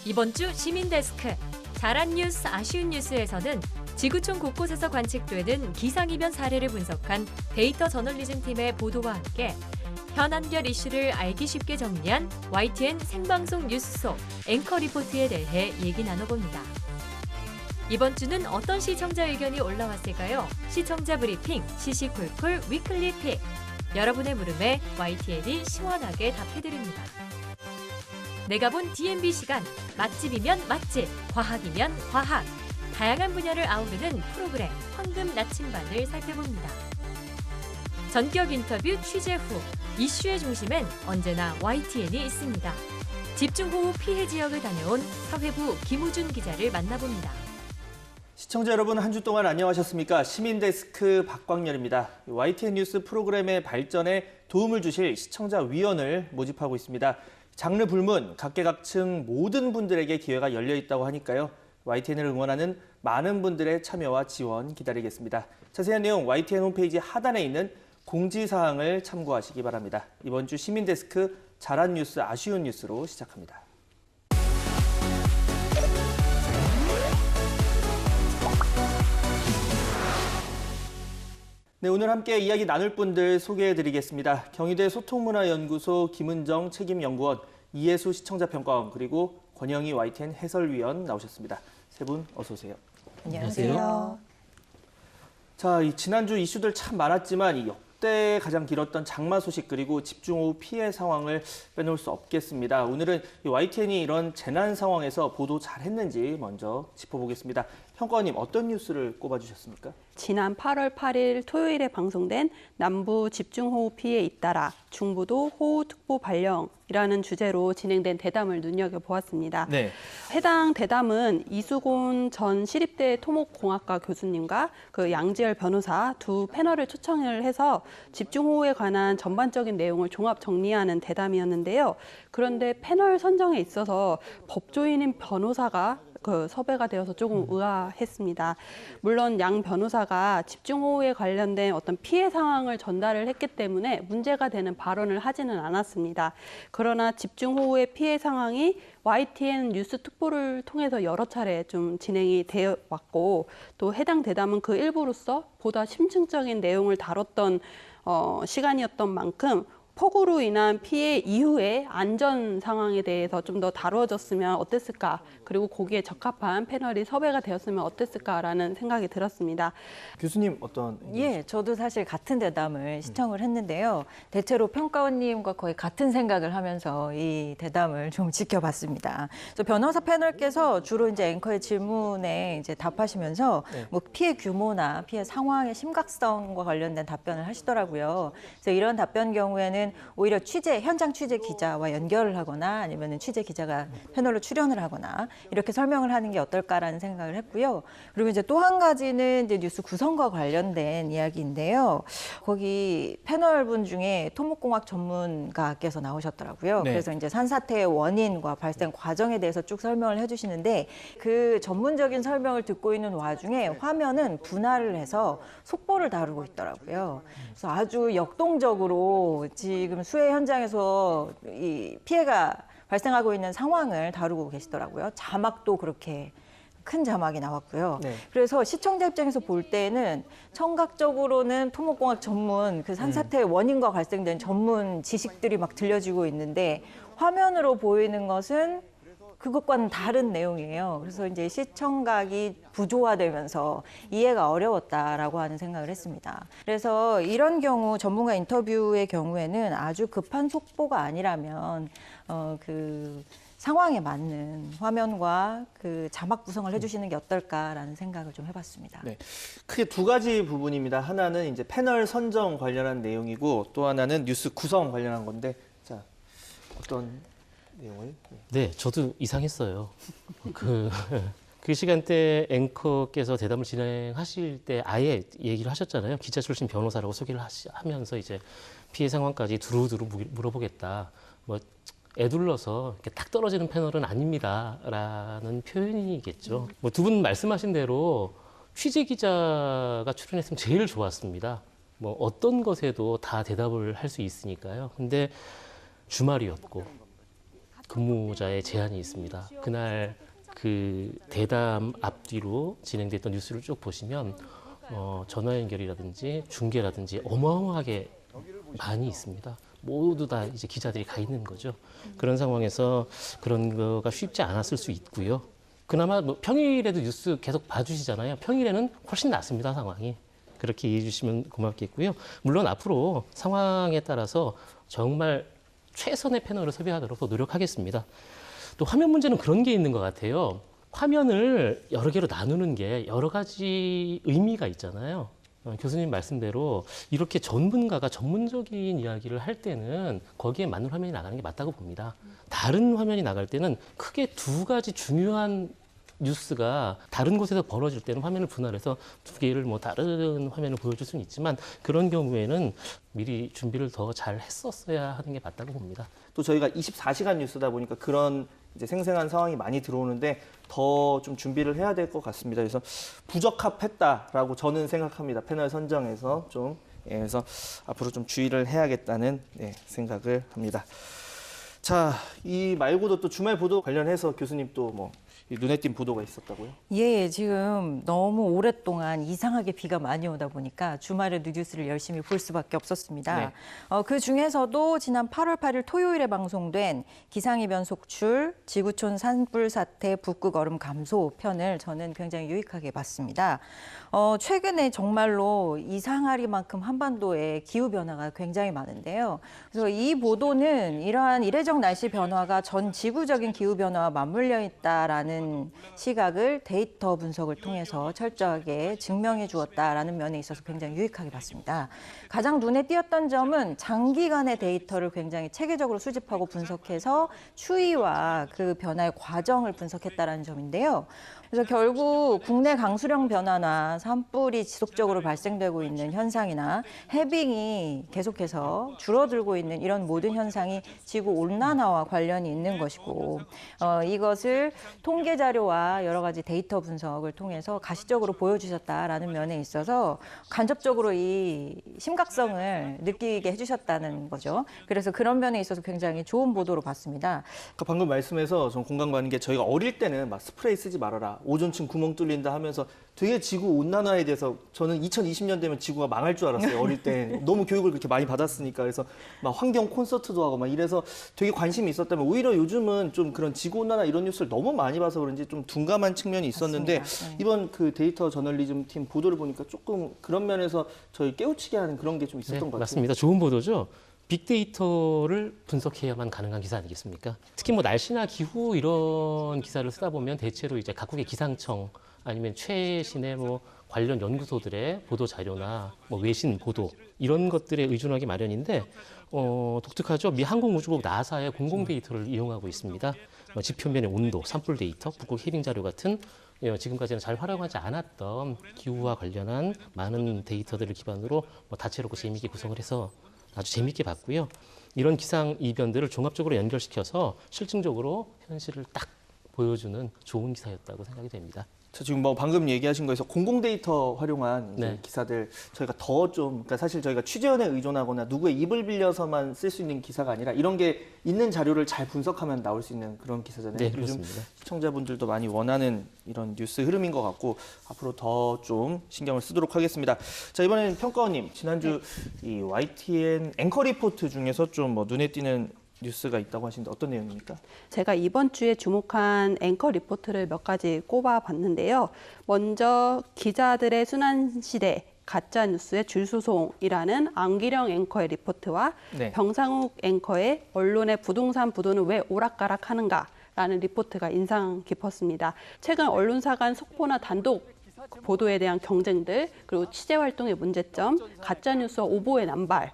이번 주 시민데스크 잘한 뉴스, 아쉬운 뉴스에서는 지구촌 곳곳에서 관측되는 기상이변 사례를 분석한 데이터 저널리즘 팀의 보도와 함께 현안별 이슈를 알기 쉽게 정리한 YTN 생방송 뉴스소 앵커 리포트에 대해 얘기 나눠봅니다. 이번 주는 어떤 시청자 의견이 올라왔을까요? 시청자 브리핑, 시시콜콜 위클리 픽. 여러분의 물음에 YTN이 시원하게 답해드립니다. 내가 본 DMB 시간, 맛집이면 맛집, 과학이면 과학. 다양한 분야를 아우르는 프로그램 황금 나침반을 살펴봅니다. 전격 인터뷰 취재 후 이슈의 중심엔 언제나 YTN이 있습니다. 집중호우 피해 지역을 다녀온 사회부 김우준 기자를 만나봅니다. 시청자 여러분, 한 주 동안 안녕하셨습니까? 시민데스크 박광렬입니다. YTN 뉴스 프로그램의 발전에 도움을 주실 시청자위원을 모집하고 있습니다. 장르 불문, 각계각층 모든 분들에게 기회가 열려 있다고 하니까요. YTN을 응원하는 많은 분들의 참여와 지원 기다리겠습니다. 자세한 내용 YTN 홈페이지 하단에 있는 공지사항을 참고하시기 바랍니다. 이번 주 시민데스크 잘한 뉴스, 아쉬운 뉴스로 시작합니다. 네, 오늘 함께 이야기 나눌 분들 소개해드리겠습니다. 경희대 소통문화연구소 김은정 책임연구원, 이예수 시청자평가원, 그리고 권영희 YTN 해설위원 나오셨습니다. 세 분 어서 오세요. 안녕하세요. 자, 지난주 이슈들 참 많았지만 역대 가장 길었던 장마 소식 그리고 집중호우 피해 상황을 빼놓을 수 없겠습니다. 오늘은 YTN이 이런 재난 상황에서 보도 잘했는지 먼저 짚어보겠습니다. 평가원님, 어떤 뉴스를 꼽아주셨습니까? 지난 8월 8일 토요일에 방송된 남부 집중호우 피해 잇따라 중부도 호우특보 발령이라는 주제로 진행된 대담을 눈여겨보았습니다. 네. 해당 대담은 이수곤 전 시립대 토목공학과 교수님과 그 양지열 변호사 두 패널을 초청을 해서 집중호우에 관한 전반적인 내용을 종합 정리하는 대담이었는데요. 그런데 패널 선정에 있어서 법조인인 변호사가 섭외가 되어서 조금 의아했습니다. 물론 양 변호사가 집중호우에 관련된 어떤 피해 상황을 전달을 했기 때문에 문제가 되는 발언을 하지는 않았습니다. 그러나 집중호우의 피해 상황이 YTN 뉴스 특보를 통해서 여러 차례 좀 진행이 되어 왔고, 또 해당 대담은 그 일부로서 보다 심층적인 내용을 다뤘던 시간이었던 만큼 폭우로 인한 피해 이후의 안전 상황에 대해서 좀 더 다루어졌으면 어땠을까, 그리고 거기에 적합한 패널이 섭외가 되었으면 어땠을까라는 생각이 들었습니다. 교수님 어떤? 예, 저도 사실 같은 대담을 시청을 했는데요. 대체로 평가원님과 거의 같은 생각을 하면서 이 대담을 좀 지켜봤습니다. 그래서 변호사 패널께서 주로 이제 앵커의 질문에 이제 답하시면서 뭐 피해 규모나 피해 상황의 심각성과 관련된 답변을 하시더라고요. 그래서 이런 답변 경우에는 오히려 현장 취재 기자와 연결을 하거나 아니면 취재 기자가 패널로 출연을 하거나 이렇게 설명을 하는 게 어떨까라는 생각을 했고요. 그리고 이제 또 한 가지는 이제 뉴스 구성과 관련된 이야기인데요. 거기 패널분 중에 토목공학 전문가께서 나오셨더라고요. 네. 그래서 이제 산사태의 원인과 발생 과정에 대해서 쭉 설명을 해주시는데, 그 전문적인 설명을 듣고 있는 와중에 화면은 분할을 해서 속보를 다루고 있더라고요. 그래서 아주 역동적으로 지금 수해 현장에서 이 피해가 발생하고 있는 상황을 다루고 계시더라고요. 자막도 그렇게 큰 자막이 나왔고요. 네. 그래서 시청자 입장에서 볼 때는 청각적으로는 토목공학 전문 그 산사태의 원인과 발생된 전문 지식들이 막 들려지고 있는데, 화면으로 보이는 것은 그것과는 다른 내용이에요. 그래서 이제 시청각이 부조화되면서 이해가 어려웠다라고 하는 생각을 했습니다. 그래서 이런 경우 전문가 인터뷰의 경우에는 아주 급한 속보가 아니라면 그 상황에 맞는 화면과 그 자막 구성을 해주시는 게 어떨까라는 생각을 좀 해봤습니다. 네, 크게 두 가지 부분입니다. 하나는 이제 패널 선정 관련한 내용이고, 또 하나는 뉴스 구성 관련한 건데, 자, 어떤 내용을? 네, 저도 이상했어요. 그 시간대 앵커께서 대담을 진행하실 때 아예 얘기를 하셨잖아요. 기자 출신 변호사라고 소개를 하면서 이제 피해 상황까지 두루두루 물어보겠다. 뭐 애둘러서 이렇게 딱 떨어지는 패널은 아닙니다라는 표현이겠죠. 뭐 두 분 말씀하신 대로 취재 기자가 출연했으면 제일 좋았습니다. 뭐 어떤 것에도 다 대답을 할 수 있으니까요. 근데 주말이었고 근무자의 제한이 있습니다. 그날 그 대담 앞뒤로 진행됐던 뉴스를 쭉 보시면 전화 연결이라든지 중계라든지 어마어마하게 많이 있습니다. 모두 다 이제 기자들이 가 있는 거죠. 그런 상황에서 그런 거가 쉽지 않았을 수 있고요. 그나마 뭐 평일에도 뉴스 계속 봐주시잖아요. 평일에는 훨씬 낫습니다, 상황이. 그렇게 이해해 주시면 고맙겠고요. 물론 앞으로 상황에 따라서 정말 최선의 패널을 섭외하도록 노력하겠습니다. 또 화면 문제는 그런 게 있는 것 같아요. 화면을 여러 개로 나누는 게 여러 가지 의미가 있잖아요. 교수님 말씀대로 이렇게 전문가가 전문적인 이야기를 할 때는 거기에 맞는 화면이 나가는 게 맞다고 봅니다. 다른 화면이 나갈 때는 크게 두 가지 중요한 뉴스가 다른 곳에서 벌어질 때는 화면을 분할해서 두 개를 뭐 다른 화면을 보여줄 수는 있지만 그런 경우에는 미리 준비를 더 잘 했었어야 하는 게 맞다고 봅니다. 또 저희가 24시간 뉴스다 보니까 그런 이제 생생한 상황이 많이 들어오는데 더 좀 준비를 해야 될 것 같습니다. 그래서 부적합했다라고 저는 생각합니다. 패널 선정에서 좀 그래서 앞으로 좀 주의를 해야겠다는 생각을 합니다. 자, 이 말고도 또 주말 보도 관련해서 교수님 또 뭐 눈에 띈 보도가 있었다고요? 예, 지금 너무 오랫동안 이상하게 비가 많이 오다 보니까 주말에도 뉴스를 열심히 볼 수밖에 없었습니다. 네. 그 중에서도 지난 8월 8일 토요일에 방송된 기상이변 속출, 지구촌 산불 사태, 북극 얼음 감소 편을 저는 굉장히 유익하게 봤습니다. 최근에 정말로 이상하리만큼 한반도에 기후 변화가 굉장히 많은데요. 그래서 이 보도는 이러한 이례적 날씨 변화가 전 지구적인 기후 변화와 맞물려 있다라는 시각을 데이터 분석을 통해서 철저하게 증명해 주었다라는 면에 있어서 굉장히 유익하게 봤습니다. 가장 눈에 띄었던 점은 장기간의 데이터를 굉장히 체계적으로 수집하고 분석해서 추이와 그 변화의 과정을 분석했다라는 점인데요. 그래서 결국 국내 강수량 변화나 산불이 지속적으로 발생되고 있는 현상이나 해빙이 계속해서 줄어들고 있는 이런 모든 현상이 지구 온난화와 관련이 있는 것이고 이것을 통계 자료와 여러 가지 데이터 분석을 통해서 가시적으로 보여주셨다라는 면에 있어서 간접적으로 이 심각성을 느끼게 해주셨다는 거죠. 그래서 그런 면에 있어서 굉장히 좋은 보도로 봤습니다. 방금 말씀에서 좀 공감 가는 게 저희가 어릴 때는 막 스프레이 쓰지 말아라. 오존층 구멍 뚫린다 하면서 되게 지구 온난화에 대해서 저는 2020년 되면 지구가 망할 줄 알았어요. 어릴 때 너무 교육을 그렇게 많이 받았으니까 그래서 막 환경 콘서트도 하고 막 이래서 되게 관심이 있었다면 오히려 요즘은 좀 그런 지구 온난화 이런 뉴스를 너무 많이 봐서 그런지 좀 둔감한 측면이 있었는데 맞습니다. 네. 이번 그 데이터 저널리즘 팀 보도를 보니까 조금 그런 면에서 저희 깨우치게 하는 그런 게 좀 있었던 것 같아요. 맞습니다. 좋은 보도죠. 빅데이터를 분석해야만 가능한 기사 아니겠습니까? 특히 뭐 날씨나 기후 이런 기사를 쓰다 보면 대체로 이제 각국의 기상청 아니면 최신의 뭐 관련 연구소들의 보도 자료나 뭐 외신 보도 이런 것들에 의존하기 마련인데 독특하죠. 미 항공우주국 나사의 공공 데이터를 이용하고 있습니다. 지표면의 온도, 산불 데이터, 북극 해빙 자료 같은 지금까지는 잘 활용하지 않았던 기후와 관련한 많은 데이터들을 기반으로 다채롭고 재미있게 구성을 해서 아주 재미있게 봤고요. 이런 기상 이변들을 종합적으로 연결시켜서 실증적으로 현실을 딱 보여주는 좋은 기사였다고 생각이 됩니다. 저 지금 뭐 방금 얘기하신 거에서 공공 데이터 활용한 이제 네. 기사들 저희가 더 좀 그러니까 사실 저희가 취재원에 의존하거나 누구의 입을 빌려서만 쓸 수 있는 기사가 아니라 이런 게 있는 자료를 잘 분석하면 나올 수 있는 그런 기사잖아요. 네, 요즘 그렇습니다. 시청자분들도 많이 원하는 이런 뉴스 흐름인 것 같고 앞으로 더 좀 신경을 쓰도록 하겠습니다. 자, 이번에는 평가원님 지난주 이 YTN 앵커 리포트 중에서 좀 뭐 눈에 띄는 뉴스가 있다고 하시는데 어떤 내용입니까? 제가 이번 주에 주목한 앵커 리포트를 몇 가지 꼽아봤는데요. 먼저 기자들의 순환시대 가짜 뉴스의 줄소송이라는 안기령 앵커의 리포트와 네. 병상욱 앵커의 언론의 부동산 부도는 왜 오락가락하는가라는 리포트가 인상 깊었습니다. 최근 언론사 간 속보나 단독 보도에 대한 경쟁들, 그리고 취재 활동의 문제점, 가짜 뉴스와 오보의 남발,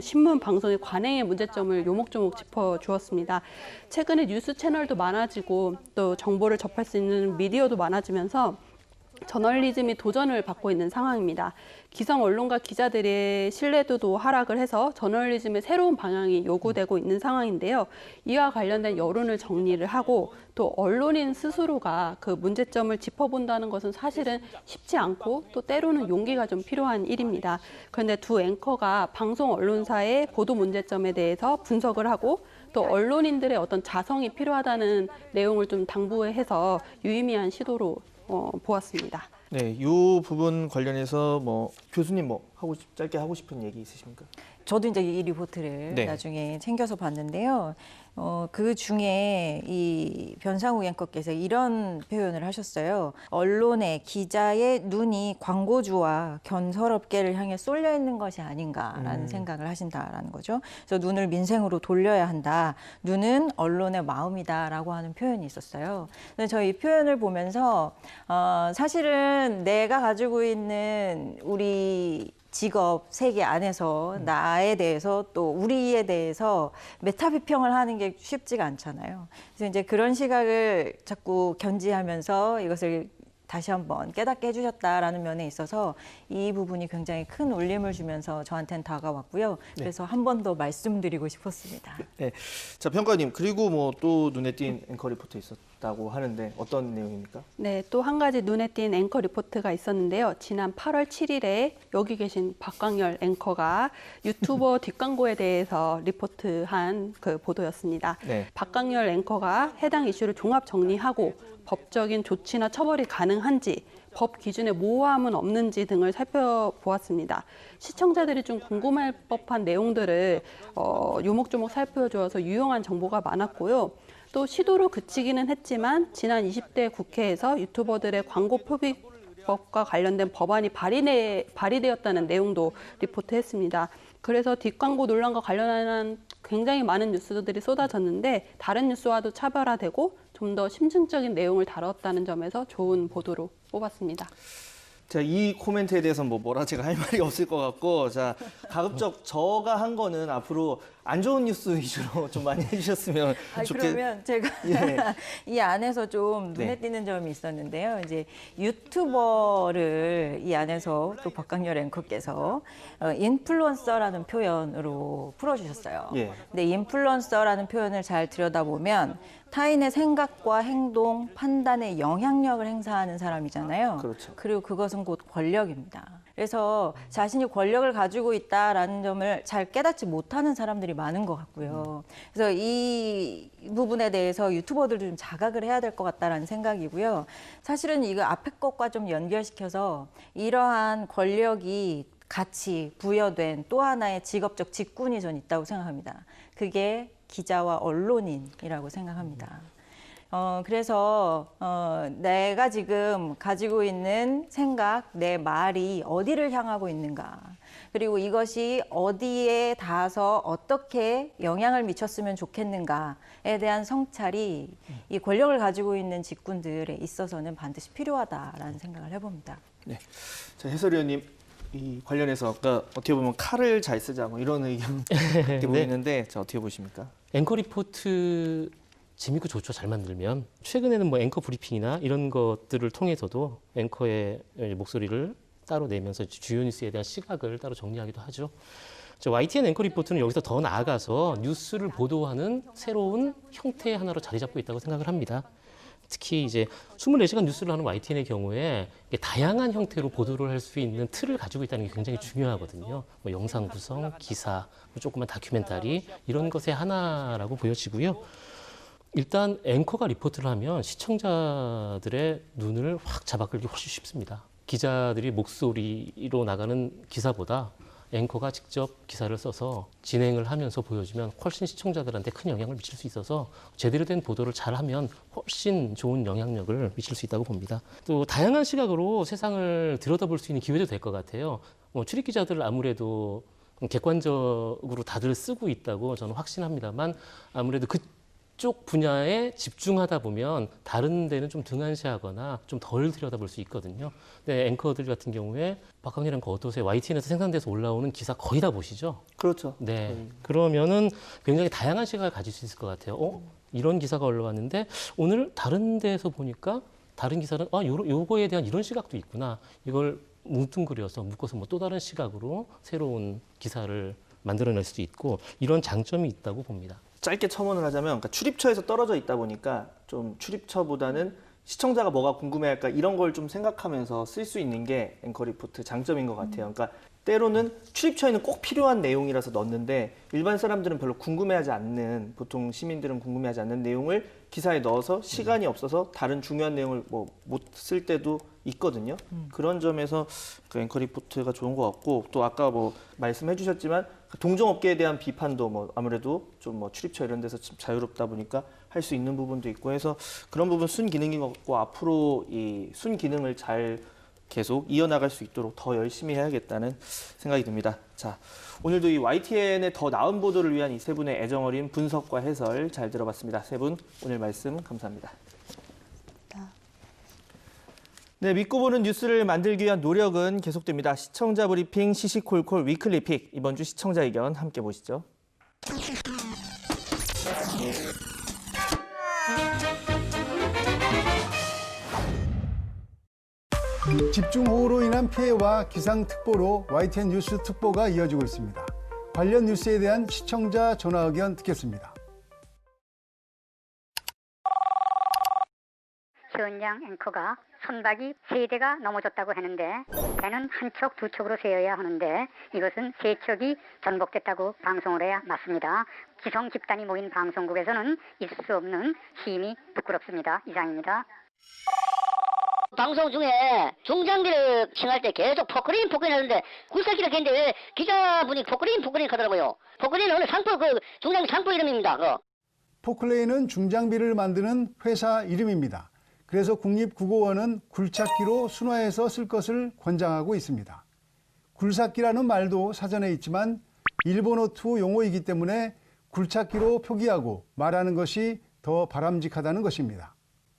신문 방송의 관행의 문제점을 요목조목 짚어주었습니다. 최근에 뉴스 채널도 많아지고 또 정보를 접할 수 있는 미디어도 많아지면서 저널리즘이 도전을 받고 있는 상황입니다. 기성 언론과 기자들의 신뢰도도 하락을 해서 저널리즘의 새로운 방향이 요구되고 있는 상황인데요. 이와 관련된 여론을 정리를 하고 또 언론인 스스로가 그 문제점을 짚어본다는 것은 사실은 쉽지 않고 또 때로는 용기가 좀 필요한 일입니다. 그런데 두 앵커가 방송 언론사의 보도 문제점에 대해서 분석을 하고 또 언론인들의 어떤 자성이 필요하다는 내용을 좀 당부해서 유의미한 시도로 보았습니다. 네, 이 부분 관련해서 뭐 교수님 뭐 짧게 하고 싶은 얘기 있으십니까? 저도 이제 이 리포트를 네. 나중에 챙겨서 봤는데요. 그 중에 이 변상욱 앵커께서 이런 표현을 하셨어요. 언론의 기자의 눈이 광고주와 건설업계를 향해 쏠려 있는 것이 아닌가라는 생각을 하신다라는 거죠. 그래서 눈을 민생으로 돌려야 한다. 눈은 언론의 마음이다라고 하는 표현이 있었어요. 근데 저 이 표현을 보면서 사실은 내가 가지고 있는 우리 직업 세계 안에서 나에 대해서 또 우리에 대해서 메타 비평을 하는 게 쉽지가 않잖아요. 그래서 이제 그런 시각을 자꾸 견지하면서 이것을 다시 한번 깨닫게 해주셨다라는 면에 있어서 이 부분이 굉장히 큰 울림을 주면서 저한테는 다가왔고요. 그래서 한 번 더 말씀드리고 싶었습니다. 네, 자 평가님 그리고 뭐 또 눈에 띈 앵커 리포트 있었다고 하는데 어떤 내용입니까? 네, 또 한 가지 눈에 띈 앵커 리포트가 있었는데요. 지난 8월 7일에 여기 계신 박광열 앵커가 유튜버 뒷광고에 대해서 리포트한 그 보도였습니다. 네. 박광열 앵커가 해당 이슈를 종합 정리하고 법적인 조치나 처벌이 가능한지, 법 기준에 모호함은 없는지 등을 살펴보았습니다. 시청자들이 좀 궁금할 법한 내용들을 요목조목 살펴주어서 유용한 정보가 많았고요. 또 시도로 그치기는 했지만 지난 20대 국회에서 유튜버들의 광고 표비법과 관련된 법안이 발의되었다는 내용도 리포트했습니다. 그래서 뒷광고 논란과 관련한 굉장히 많은 뉴스들이 쏟아졌는데 다른 뉴스와도 차별화되고 좀 더 심층적인 내용을 다뤘다는 점에서 좋은 보도로 뽑았습니다. 자, 이 코멘트에 대해서 뭐라 제가 할 말이 없을 것 같고, 자, 가급적 저가 한 거는 앞으로 안 좋은 뉴스 위주로 좀 많이 해주셨으면 그러면 제가 예. 이 안에서 좀 눈에 네. 띄는 점이 있었는데요. 이제 유튜버를 이 안에서 또 박광열 앵커께서 인플루언서라는 표현으로 풀어주셨어요. 예. 근데 인플루언서라는 표현을 잘 들여다보면 타인의 생각과 행동, 판단에 영향력을 행사하는 사람이잖아요. 그렇죠. 그리고 그것은 곧 권력입니다. 그래서 자신이 권력을 가지고 있다라는 점을 잘 깨닫지 못하는 사람들이 많은 것 같고요. 그래서 이 부분에 대해서 유튜버들도 좀 자각을 해야 될 것 같다라는 생각이고요. 사실은 이거 앞에 것과 좀 연결시켜서 이러한 권력이 같이 부여된 또 하나의 직업적 직군이 전 있다고 생각합니다. 그게 기자와 언론인이라고 생각합니다. 그래서 내가 지금 가지고 있는 생각, 내 말이 어디를 향하고 있는가, 그리고 이것이 어디에 닿아서 어떻게 영향을 미쳤으면 좋겠는가에 대한 성찰이 이 권력을 가지고 있는 직군들에 있어서는 반드시 필요하다라는 생각을 해봅니다. 네. 자, 해설위원님. 이 관련해서 아까 어떻게 보면 칼을 잘 쓰자 뭐 이런 의견 이렇게 보이는데 자, 어떻게 보십니까? 앵커 리포트 재밌고 좋죠. 잘 만들면. 최근에는 뭐 앵커 브리핑이나 이런 것들을 통해서도 앵커의 목소리를 따로 내면서 주요 뉴스에 대한 시각을 따로 정리하기도 하죠. YTN 앵커 리포트는 여기서 더 나아가서 뉴스를 보도하는 새로운 형태의 하나로 자리 잡고 있다고 생각을 합니다. 특히 이제 24시간 뉴스를 하는 YTN의 경우에 다양한 형태로 보도를 할 수 있는 틀을 가지고 있다는 게 굉장히 중요하거든요. 뭐 영상 구성, 기사, 조그만 다큐멘터리 이런 것의 하나라고 보여지고요. 일단 앵커가 리포트를 하면 시청자들의 눈을 확 잡아끌기 훨씬 쉽습니다. 기자들이 목소리로 나가는 기사보다 앵커가 직접 기사를 써서 진행을 하면서 보여주면 훨씬 시청자들한테 큰 영향을 미칠 수 있어서 제대로 된 보도를 잘하면 훨씬 좋은 영향력을 미칠 수 있다고 봅니다. 또 다양한 시각으로 세상을 들여다볼 수 있는 기회도 될 것 같아요. 출입 기자들을 아무래도 객관적으로 다들 쓰고 있다고 저는 확신합니다만 아무래도 그쪽 분야에 집중하다 보면 다른 데는 좀 등한시하거나 좀 덜 들여다볼 수 있거든요. 근데 앵커들 같은 경우에 박광일 앵커 어떠세요? YTN에서 생산돼서 올라오는 기사 거의 다 보시죠? 그렇죠. 네. 그러면은 굉장히 다양한 시각을 가질 수 있을 것 같아요. 이런 기사가 올라왔는데 오늘 다른 데에서 보니까 다른 기사는 요거에 대한 이런 시각도 있구나. 이걸 뭉뚱그려서 묶어서 뭐 또 다른 시각으로 새로운 기사를 만들어낼 수도 있고 이런 장점이 있다고 봅니다. 짧게 첨언을 하자면 그러니까 출입처에서 떨어져 있다 보니까 좀 출입처보다는 시청자가 뭐가 궁금해할까 이런 걸 좀 생각하면서 쓸 수 있는 게 앵커 리포트 장점인 것 같아요. 그러니까 때로는 출입처에는 꼭 필요한 내용이라서 넣는데 일반 사람들은 별로 궁금해하지 않는, 보통 시민들은 궁금해하지 않는 내용을 기사에 넣어서 시간이 없어서 다른 중요한 내용을 뭐 못 쓸 때도 있거든요. 그런 점에서 그 앵커 리포트가 좋은 것 같고, 또 아까 뭐 말씀해 주셨지만 동종업계에 대한 비판도 뭐 아무래도 좀 뭐 출입처 이런 데서 좀 자유롭다 보니까 할 수 있는 부분도 있고 해서 그런 부분 순기능인 것 같고, 앞으로 이 순기능을 잘 계속 이어나갈 수 있도록 더 열심히 해야겠다는 생각이 듭니다. 자, 오늘도 이 YTN의 더 나은 보도를 위한 이 세 분의 애정어린 분석과 해설 잘 들어봤습니다. 세 분 오늘 말씀 감사합니다. 네, 믿고 보는 뉴스를 만들기 위한 노력은 계속됩니다. 시청자 브리핑 시시콜콜 위클리픽, 이번 주 시청자 의견 함께 보시죠. 집중호우로 인한 피해와 기상특보로 YTN 뉴스 특보가 이어지고 있습니다. 관련 뉴스에 대한 시청자 전화 의견 듣겠습니다. 최은장 앵커가 선박이 3대가 넘어졌다고 하는데 배는 한 척, 두 척으로 세어야 하는데 이것은 3척이 전복됐다고 방송을 해야 맞습니다. 지성 집단이 모인 방송국에서는 있을 수 없는 힘이 부끄럽습니다. 이상입니다. 방송 중에 중장비를 칭할 때 계속 포크레인 하는데 굴삭기를 겠는데 왜 기자분이 포크레인 하더라고요. 포크레인은 오늘 상표, 중장비 상표 이름입니다. 포클레인은 중장비를 만드는 회사 이름입니다. 그래서 국립국어원은 굴착기로 순화해서 쓸 것을 권장하고 있습니다. 굴삭기라는 말도 사전에 있지만 일본어2 용어이기 때문에 굴착기로 표기하고 말하는 것이 더 바람직하다는 것입니다.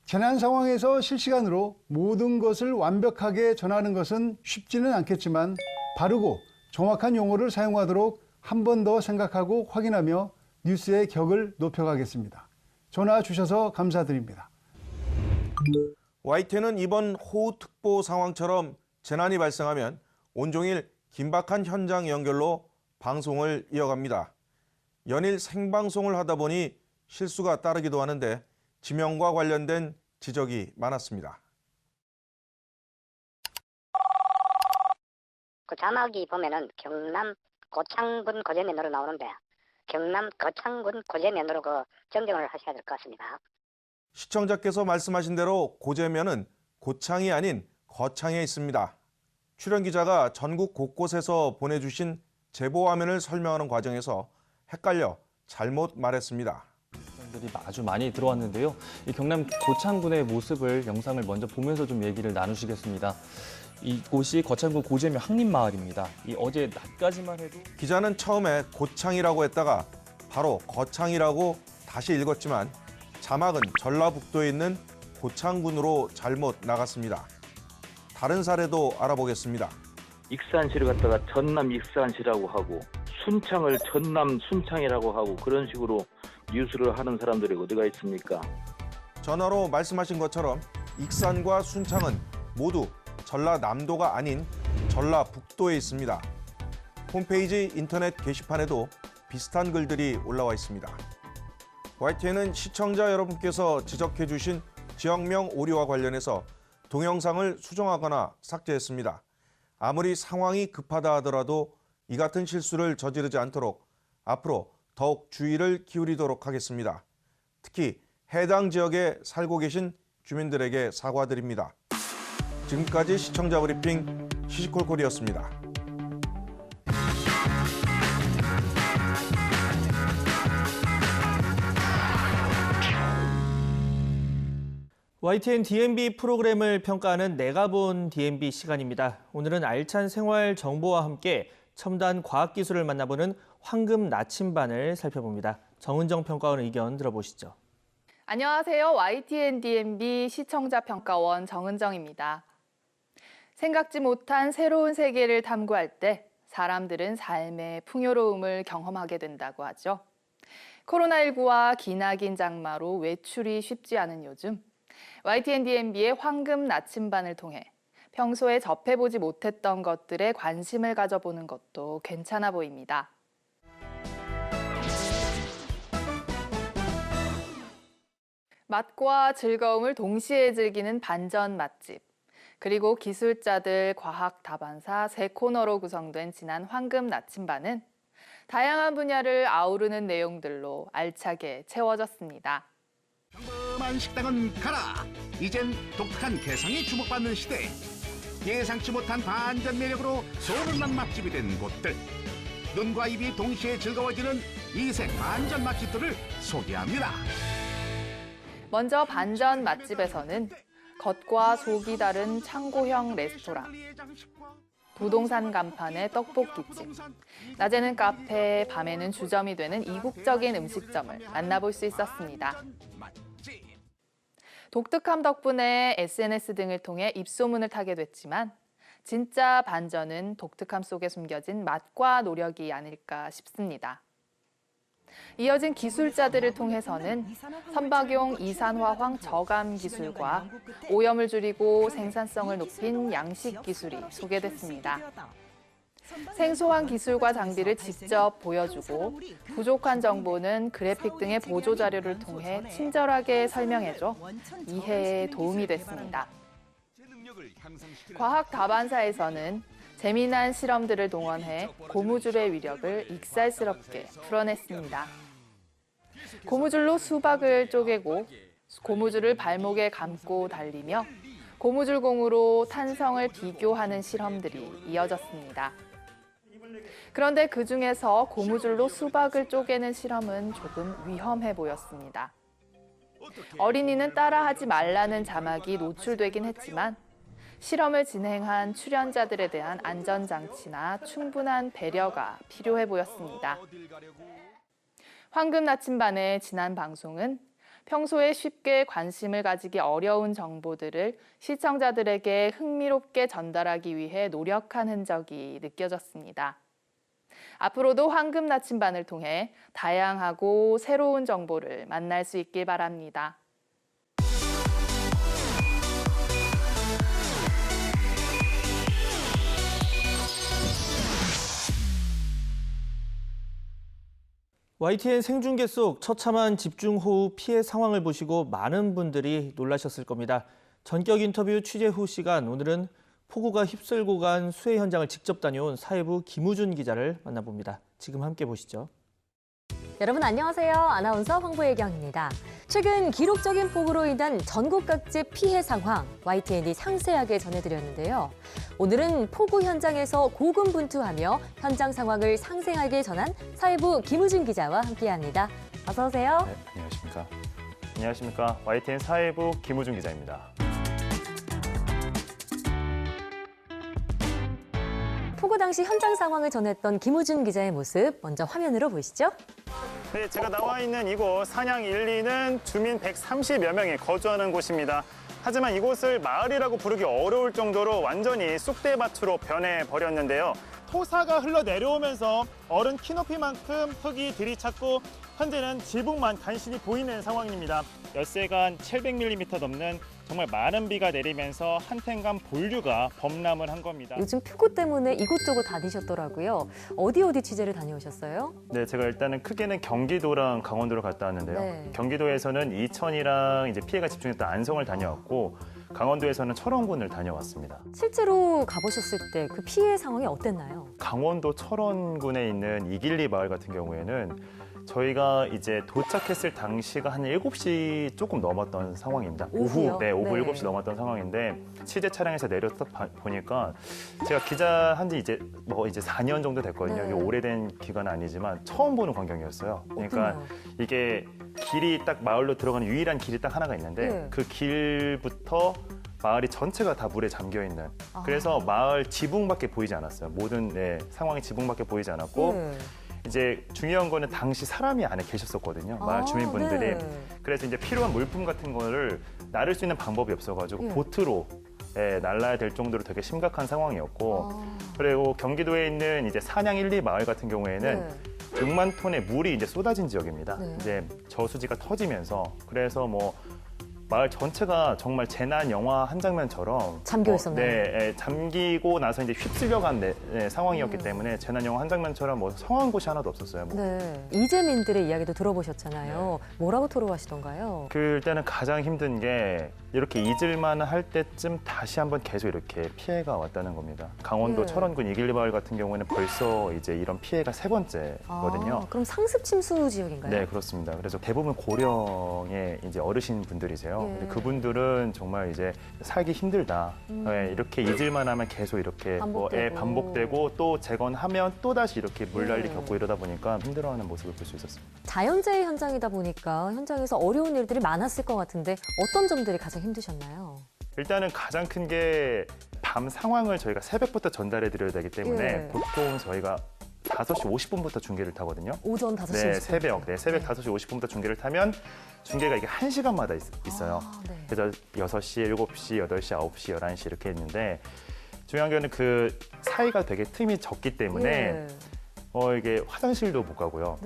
재난 상황에서 실시간으로 모든 것을 완벽하게 전하는 것은 쉽지는 않겠지만 바르고 정확한 용어를 사용하도록 한 번 더 생각하고 확인하며 뉴스의 격을 높여가겠습니다. 전화 주셔서 감사드립니다. YTN은 이번 호우특보 상황처럼 재난이 발생하면 온종일 긴박한 현장 연결로 방송을 이어갑니다. 연일 생방송을 하다 보니 실수가 따르기도 하는데 지명과 관련된 지적이 많았습니다. 그 자막이 보면은 경남 고창군 고제면으로 나오는데 경남 고창군 고제면으로 정정을 하셔야 될 것 같습니다. 시청자께서 말씀하신 대로 고제면은 고창이 아닌 거창에 있습니다. 출연 기자가 전국 곳곳에서 보내주신 제보 화면을 설명하는 과정에서 헷갈려 잘못 말했습니다. 들이 아주 많이 들어왔는데요. 이 경남 고창군의 모습을 영상을 먼저 보면서 좀 얘기를 나누시겠습니다. 이곳이 거창군 고제면 항림마을입니다. 어제 낮까지만 해도 기자는 처음에 고창이라고 했다가 바로 거창이라고 다시 읽었지만 자막은 전라북도에 있는 고창군으로 잘못 나갔습니다. 다른 사례도 알아보겠습니다. 익산시를 갖다가 전남 익산시라고 하고 순창을 전남 순창이라고 하고 그런 식으로 뉴스를 하는 사람들이 어디가 있습니까? 전화로 말씀하신 것처럼 익산과 순창은 모두 전라남도가 아닌 전라북도에 있습니다. 홈페이지 인터넷 게시판에도 비슷한 글들이 올라와 있습니다. YTN은 시청자 여러분께서 지적해 주신 지역명 오류와 관련해서 동영상을 수정하거나 삭제했습니다. 아무리 상황이 급하다 하더라도 이 같은 실수를 저지르지 않도록 앞으로 더욱 주의를 기울이도록 하겠습니다. 특히 해당 지역에 살고 계신 주민들에게 사과드립니다. 지금까지 시청자 브리핑 시시콜콜이었습니다. YTN DMB 프로그램을 평가하는 내가 본 DMB 시간입니다. 오늘은 알찬 생활 정보와 함께 첨단 과학기술을 만나보는 황금 나침반을 살펴봅니다. 정은정 평가원 의견 들어보시죠. 안녕하세요. YTN DMB 시청자 평가원 정은정입니다. 생각지 못한 새로운 세계를 탐구할 때 사람들은 삶의 풍요로움을 경험하게 된다고 하죠. 코로나19와 기나긴 장마로 외출이 쉽지 않은 요즘, YTN DMB의 황금 나침반을 통해 평소에 접해보지 못했던 것들에 관심을 가져보는 것도 괜찮아 보입니다. 맛과 즐거움을 동시에 즐기는 반전 맛집. 그리고 기술자들, 과학 다반사 세 코너로 구성된 지난 황금 나침반은 다양한 분야를 아우르는 내용들로 알차게 채워졌습니다. 평범한 식당은 가라. 이젠 독특한 개성이 주목받는 시대. 예상치 못한 반전 매력으로 소문난 맛집이 된 곳들. 눈과 입이 동시에 즐거워지는 이색 반전 맛집들을 소개합니다. 먼저 반전 맛집에서는 겉과 속이 다른 창고형 레스토랑, 부동산 간판의 떡볶이집, 낮에는 카페, 밤에는 주점이 되는 이국적인 음식점을 만나볼 수 있었습니다. 독특함 덕분에 SNS 등을 통해 입소문을 타게 됐지만 진짜 반전은 독특함 속에 숨겨진 맛과 노력이 아닐까 싶습니다. 이어진 기술자들을 통해서는 선박용 이산화황 저감 기술과 오염을 줄이고 생산성을 높인 양식 기술이 소개됐습니다. 생소한 기술과 장비를 직접 보여주고 부족한 정보는 그래픽 등의 보조 자료를 통해 친절하게 설명해줘 이해에 도움이 됐습니다. 과학 다반사에서는 재미난 실험들을 동원해 고무줄의 위력을 익살스럽게 풀어냈습니다. 고무줄로 수박을 쪼개고 고무줄을 발목에 감고 달리며 고무줄공으로 탄성을 비교하는 실험들이 이어졌습니다. 그런데 그중에서 고무줄로 수박을 쪼개는 실험은 조금 위험해 보였습니다. 어린이는 따라하지 말라는 자막이 노출되긴 했지만 실험을 진행한 출연자들에 대한 안전장치나 충분한 배려가 필요해 보였습니다. 황금 나침반의 지난 방송은 평소에 쉽게 관심을 가지기 어려운 정보들을 시청자들에게 흥미롭게 전달하기 위해 노력한 흔적이 느껴졌습니다. 앞으로도 황금 나침반을 통해 다양하고 새로운 정보를 만날 수 있길 바랍니다. YTN 생중계 속 처참한 집중호우 피해 상황을 보시고 많은 분들이 놀라셨을 겁니다. 전격 인터뷰 취재 후 시간, 오늘은 폭우가 휩쓸고 간 수해 현장을 직접 다녀온 사회부 김우준 기자를 만나봅니다. 지금 함께 보시죠. 여러분 안녕하세요. 아나운서 황보혜경입니다. 최근 기록적인 폭우로 인한 전국 각지 피해 상황 YTN이 상세하게 전해드렸는데요. 오늘은 폭우 현장에서 고군분투하며 현장 상황을 상세하게 전한 사회부 김우준 기자와 함께합니다. 어서 오세요. 네, 안녕하십니까. 안녕하십니까. YTN 사회부 김우준 기자입니다. 폭우 당시 현장 상황을 전했던 김우준 기자의 모습 먼저 화면으로 보시죠. 네, 제가 나와 있는 이곳 산양 1리는 주민 130여 명이 거주하는 곳입니다. 하지만 이곳을 마을이라고 부르기 어려울 정도로 완전히 쑥대밭으로 변해버렸는데요. 토사가 흘러내려오면서 어른 키높이만큼 흙이 들이찼고 현재는 지붕만 간신히 보이는 상황입니다. 엿새간 700mm 넘는 정말 많은 비가 내리면서 한탱간 본류가 범람을 한 겁니다. 요즘 폭우 때문에 이곳저곳 다니셨더라고요. 어디 취재를 다녀오셨어요? 네, 제가 일단은 크게는 경기도랑 강원도를 갔다 왔는데요. 네. 경기도에서는 이천이랑 이제 피해가 집중했던 안성을 다녀왔고 강원도에서는 철원군을 다녀왔습니다. 실제로 가보셨을 때 그 피해 상황이 어땠나요? 강원도 철원군에 있는 이길리 마을 같은 경우에는 저희가 이제 도착했을 당시가 한 7시 조금 넘었던 상황입니다. 오후요? 오후, 네, 오후 네. 7시 넘었던 상황인데 취재 차량에서 내려서 보니까 제가 기자 한 지 이제 4년 정도 됐거든요. 네. 이게 오래된 기간은 아니지만 처음 보는 광경이었어요. 그러니까 어떠나요? 이게 길이 딱 마을로 들어가는 유일한 길이 딱 하나가 있는데 네. 그 길부터 마을이 전체가 다 물에 잠겨 있는. 아. 그래서 마을 지붕밖에 보이지 않았어요. 모든 상황이 지붕밖에 보이지 않았고 네. 이제 중요한 거는 당시 사람이 안에 계셨었거든요. 마을 주민분들이. 네. 그래서 이제 필요한 물품 같은 거를 나를 수 있는 방법이 없어가지고 예. 보트로 날라야 될 정도로 되게 심각한 상황이었고 그리고 경기도에 있는 이제 산양 1, 2 마을 같은 경우에는 네. 6만 톤의 물이 이제 쏟아진 지역입니다. 네. 이제 저수지가 터지면서 그래서 뭐 마을 전체가 정말 재난 영화 한 장면처럼 잠겨 있었나요? 네, 잠기고 나서 이제 휩쓸려간 상황이었기 때문에 재난 영화 한 장면처럼 뭐 성한 곳이 하나도 없었어요. 뭐. 네. 이재민들의 이야기도 들어보셨잖아요. 뭐라고 토로하시던가요? 일단은 가장 힘든 게 이렇게 잊을만 할 때쯤 다시 한번 계속 이렇게 피해가 왔다는 겁니다. 강원도 철원군 이길리 마을 같은 경우에는 벌써 이제 이런 피해가 3번째거든요. 그럼 상습 침수 지역인가요? 네, 그렇습니다. 그래서 대부분 고령의 이제 어르신 분들이세요. 근데 그분들은 정말 이제 살기 힘들다. 네, 이렇게 잊을만 하면 계속 이렇게 반복되고 또 재건하면 또 다시 이렇게 물난리 겪고 이러다 보니까 힘들어하는 모습을 볼 수 있었습니다. 자연재해 현장이다 보니까 현장에서 어려운 일들이 많았을 것 같은데 어떤 점들이 가장 힘드셨나요? 일단은 가장 큰 게 밤 상황을 저희가 새벽부터 전달해 드려야 되기 때문에 보통 저희가 5시 50분부터 중계를 타거든요. 오전 5시 50분? 네, 새벽 5시 50분부터 중계를 타면 중계가 이게 1시간마다 있어요. 그래서 6시, 7시, 8시, 9시, 11시 이렇게 있는데 중요한 거는 그 사이가 되게 틈이 적기 때문에 이게 화장실도 못 가고요.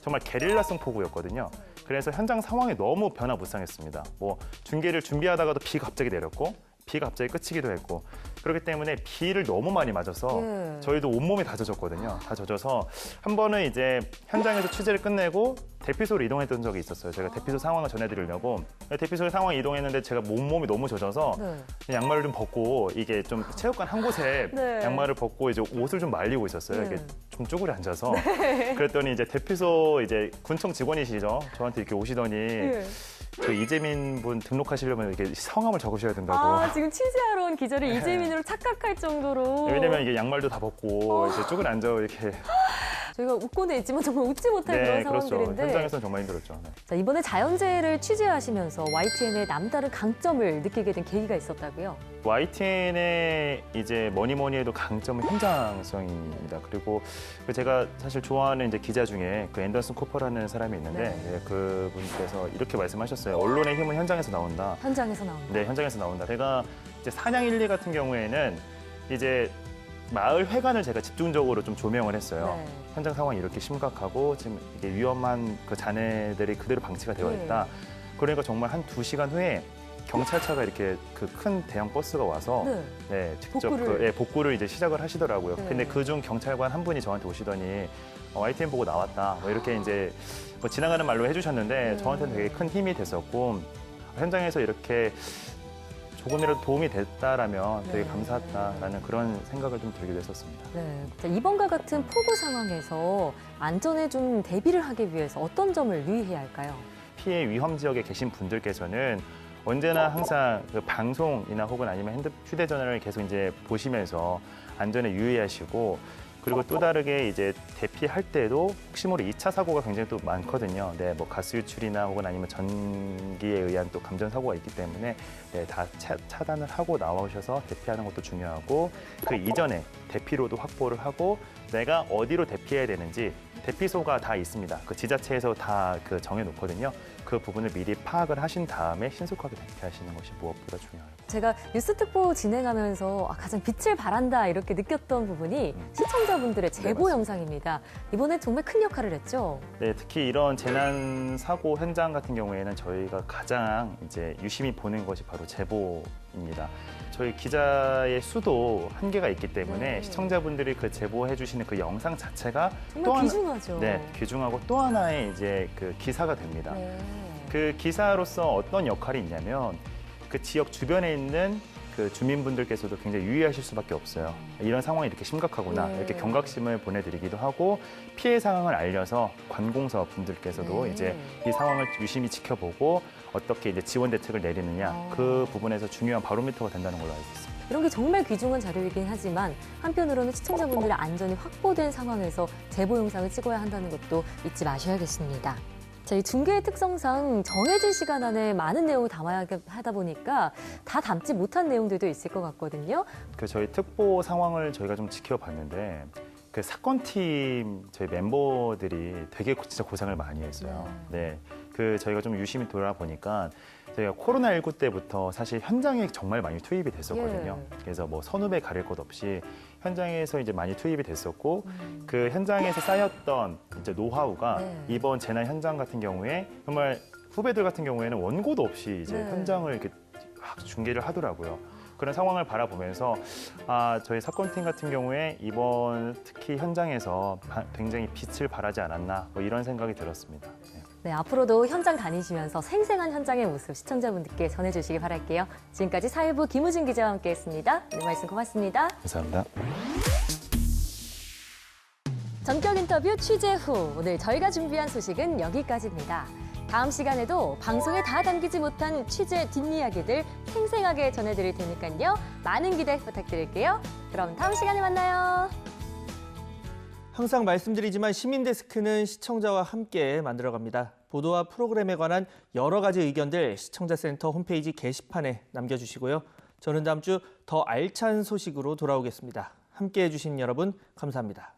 정말 게릴라성 폭우였거든요. 그래서 현장 상황이 너무 변화무쌍했습니다. 뭐 중계를 준비하다가도 비가 갑자기 내렸고 비가 갑자기 그치기도 했고 그렇기 때문에 비를 너무 많이 맞아서 저희도 온몸이 다 젖었거든요. 다 젖어서 한 번은 이제 현장에서 취재를 끝내고 대피소로 이동했던 적이 있었어요. 제가 대피소 상황을 전해드리려고 대피소 상황 이동했는데 제가 온몸이 너무 젖어서 양말을 좀 벗고 이게 좀 체육관 한 곳에 양말을 벗고 이제 옷을 좀 말리고 있었어요. 이게 좀 쭈그려 앉아서 그랬더니 이제 대피소 이제 군청 직원이시죠. 저한테 이렇게 오시더니 그 이재민 분 등록하시려면 이렇게 성함을 적으셔야 된다고. 지금 취재하러 온 기자를 이재민으로 착각할 정도로. 왜냐면 이게 양말도 다 벗고 이제 쭈그려 앉아 이렇게. 저희가 웃고는 있지만 정말 웃지 못할 그런 상황들인데. 그렇죠. 현장에서는 정말 힘들었죠. 자, 이번에 자연재해를 취재하시면서 YTN의 남다른 강점을 느끼게 된 계기가 있었다고요? YTN의 이제 뭐니 해도 강점은 현장성입니다. 그리고 제가 사실 좋아하는 이제 기자 중에 그 앤더슨 코퍼라는 사람이 있는데 그분께서 이렇게 말씀하셨어요. 언론의 힘은 현장에서 나온다. 현장에서 나온다. 네, 현장에서 나온다. 제가 이제 산양 1, 2 같은 경우에는 이제 마을 회관을 제가 집중적으로 좀 조명을 했어요. 현장 상황이 이렇게 심각하고 지금 이게 위험한 그 잔해들이 그대로 방치가 되어 있다. 그러니까 정말 한 2시간 후에 경찰차가 이렇게 그 큰 대형 버스가 와서 직접 복구를 이제 시작을 하시더라고요. 근데 그중 경찰관 한 분이 저한테 오시더니 YTN 보고 나왔다. 뭐 이렇게 이제 뭐 지나가는 말로 해주셨는데 저한테는 되게 큰 힘이 됐었고 현장에서 이렇게 조금이라도 도움이 됐다라면 되게 감사하다라는 그런 생각을 좀 들기도 했었습니다. 자, 이번과 같은 폭우 상황에서 안전에 좀 대비를 하기 위해서 어떤 점을 유의해야 할까요? 피해 위험 지역에 계신 분들께서는 언제나 항상 그 방송이나 혹은 아니면 휴대전화를 계속 이제 보시면서 안전에 유의하시고 그리고 또 다르게 이제 대피할 때도 혹시 모르 2차 사고가 굉장히 또 많거든요. 뭐 가스 유출이나 혹은 아니면 전기에 의한 또 감전 사고가 있기 때문에 다 차단을 하고 나오셔서 대피하는 것도 중요하고 그 이전에 대피로도 확보를 하고 내가 어디로 대피해야 되는지 대피소가 다 있습니다. 그 지자체에서 다 그 정해놓거든요. 그 부분을 미리 파악을 하신 다음에 신속하게 대피하시는 것이 무엇보다 중요합니다. 제가 뉴스 특보 진행하면서 가장 빛을 발한다 이렇게 느꼈던 부분이 시청자분들의 제보 영상입니다. 이번에 정말 큰 역할을 했죠. 네, 특히 이런 재난 사고 현장 같은 경우에는 저희가 가장 이제 유심히 보는 것이 바로 제보입니다. 저희 기자의 수도 한계가 있기 때문에 시청자분들이 그 제보해 주시는 그 영상 자체가 정말 귀중하죠. 귀중하고 또 하나의 이제 그 기사가 됩니다. 그 기사로서 어떤 역할이 있냐면 그 지역 주변에 있는 그 주민분들께서도 굉장히 유의하실 수밖에 없어요. 이런 상황이 이렇게 심각하구나 이렇게 경각심을 보내드리기도 하고 피해 상황을 알려서 관공서 분들께서도 이제 이 상황을 유심히 지켜보고 어떻게 이제 지원 대책을 내리느냐 그 부분에서 중요한 바로미터가 된다는 걸로 알고 있습니다. 이런 게 정말 귀중한 자료이긴 하지만 한편으로는 시청자분들의 안전이 확보된 상황에서 제보 영상을 찍어야 한다는 것도 잊지 마셔야겠습니다. 자, 이 중계의 특성상 정해진 시간 안에 많은 내용을 담아야 하다 보니까 다 담지 못한 내용들도 있을 것 같거든요. 그 저희 특보 상황을 저희가 좀 지켜봤는데 그 사건팀 저희 멤버들이 되게 진짜 고생을 많이 했어요. 그 저희가 좀 유심히 돌아보니까 저희가 코로나19 때부터 사실 현장에 정말 많이 투입이 됐었거든요. 그래서 뭐 선후배 가릴 것 없이 현장에서 이제 많이 투입이 됐었고 그 현장에서 쌓였던 이제 노하우가 이번 재난 현장 같은 경우에 정말 후배들 같은 경우에는 원고도 없이 이제 네. 현장을 이렇게 중계를 하더라고요. 그런 상황을 바라보면서 저희 사건팀 같은 경우에 이번 특히 현장에서 굉장히 빛을 발하지 않았나 뭐 이런 생각이 들었습니다. 네, 앞으로도 현장 다니시면서 생생한 현장의 모습 시청자분들께 전해주시기 바랄게요. 지금까지 사회부 김우진 기자와 함께했습니다. 네, 말씀 고맙습니다. 감사합니다. 전격 인터뷰 취재 후 오늘 저희가 준비한 소식은 여기까지입니다. 다음 시간에도 방송에 다 담기지 못한 취재 뒷이야기들 생생하게 전해드릴 테니까요. 많은 기대 부탁드릴게요. 그럼 다음 시간에 만나요. 항상 말씀드리지만 시민데스크는 시청자와 함께 만들어갑니다. 보도와 프로그램에 관한 여러 가지 의견들 시청자센터 홈페이지 게시판에 남겨주시고요. 저는 다음 주 더 알찬 소식으로 돌아오겠습니다. 함께해 주신 여러분 감사합니다.